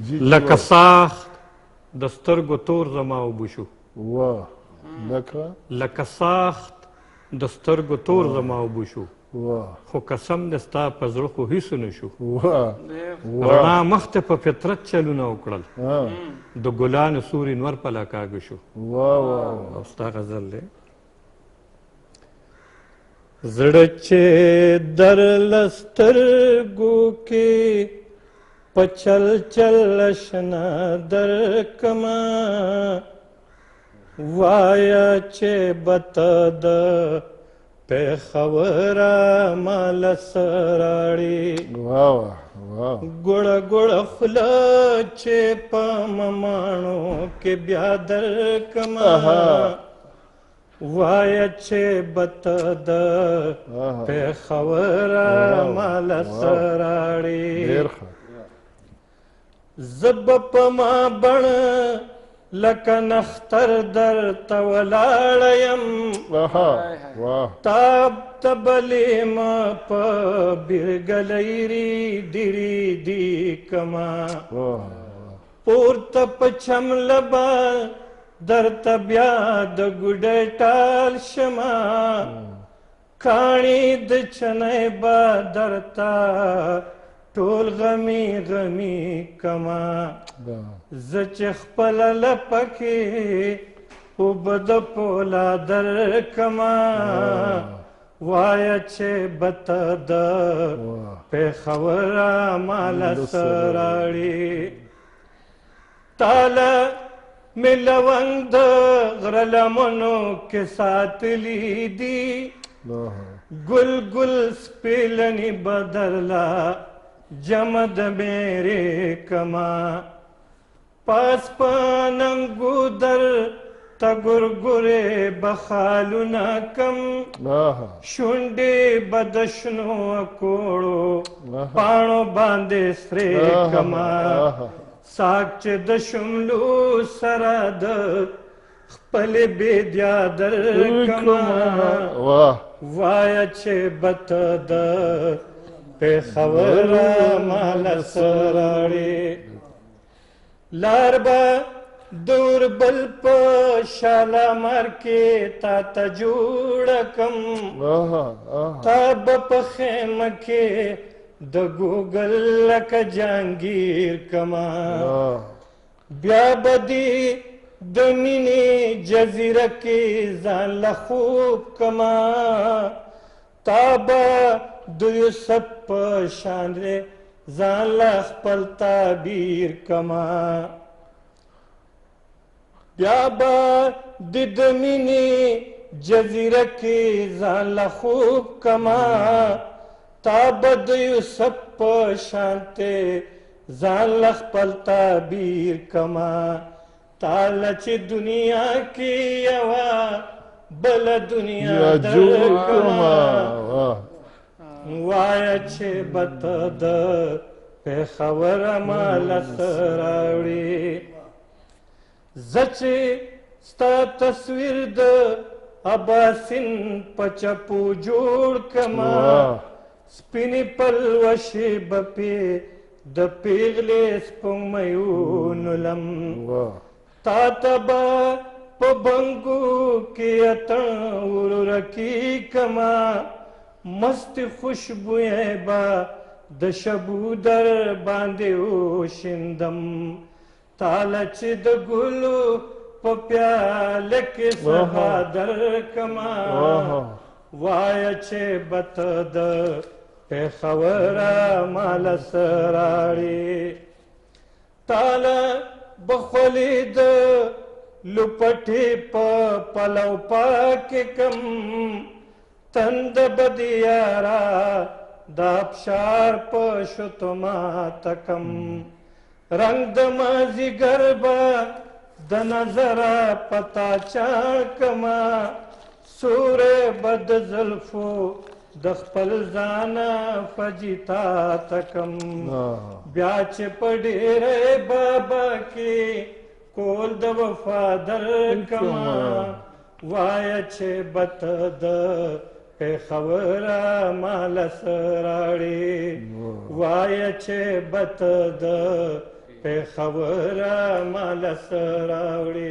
لکه ساخت د سترګو تور زما اوبه شو. لکه ساخت د سترګو تور زما اوبه شو، خو قسم دې ستا په زړه خو هېڅ نه شو. رڼا مخته په فطرت چلونه وکړل، د ګلانو سوري نور په لا کاږه شو. او ستا غزل دی: زړه چې در له سترګو کې په چل چل اشنا درکمه، وایه چې به ته د پېښوره مال څه راړې. ګوړه ګوړه خوله چې په مماڼو کې بیا درکمه، وایه چې به ته د پېښوره مال څه راړې. زه به په ما بڼه لکه نختر درته ولاړه یم، تاب ته بلیمه په بیرګلۍ ریډي ریډي کمه، پورته په چمله به درته بیا د ګوډۍ ټال شمه، کاڼي د چنۍ به درته ټول غمی غمی کما، زه چې خپله لپه کې اوبه د پولا درکمه، وایه چې به ته د پېښوره ماله څه راړې. تاله مې لونګ د غره لمنو کې ساتلي دي، ګل ګل سپېلني به درله جمع د میرې کما، پاس په ننګو در ته ګورګورې به خالونه کم، شونډې به د شنو کوړو پاڼو باندې سرې کما، ساک چې د شملو سره د خپلې بیدیا درکمه، وایه چې به ته د پېښوره ماله څه راړې. لار به د اوربل په شالامار کې تا ته جوړه کم، تا به په خیمه کې د ګوګل لکه جهانګیر کما، بیا به دې د مینې جزیره کې ځان له خوب کما، تا به د یوسف په شان ځان له خپل تعبیر کما، بیا به د مینې جزیره کې ځان له خوب کما، تا به د یوسف په شانتې ځان له خپل تعبیر کما، تاله چې دنیا کې یوه بله دنیا درکمه، وایه چې به ته د پېښوره ماله څه راوړې. زه چې ستا تصویر د اباسین په چپو جوړ کما، سپینې پلوشې به پې د پیغلې سپوږمیو نلم، تا ته به په بنګو کې اتڼ ورورکي کما، مست خوشبویې به د شبودر باندې وشیندم، تاله چې د ګلو په پیاله کې سبا درکمه، وایه چې به ته د پېښوره ماله څه راړې. تاله به خولې د لوپټې په پلو پاکې کم، تند به د یاره د ابشار په شتو ماته کم، رنګ د مازدیګر به د نظره پتا چاڼ کما، سوری به د زلفو د خپل ځانه فجیتا تکم، بیا چې په ډېرې بابا کې کول د وفا درکمه، وایه چې به ته د پېښوره ماله څه راړې، وایه چې به ته د په خبره مال سراوړي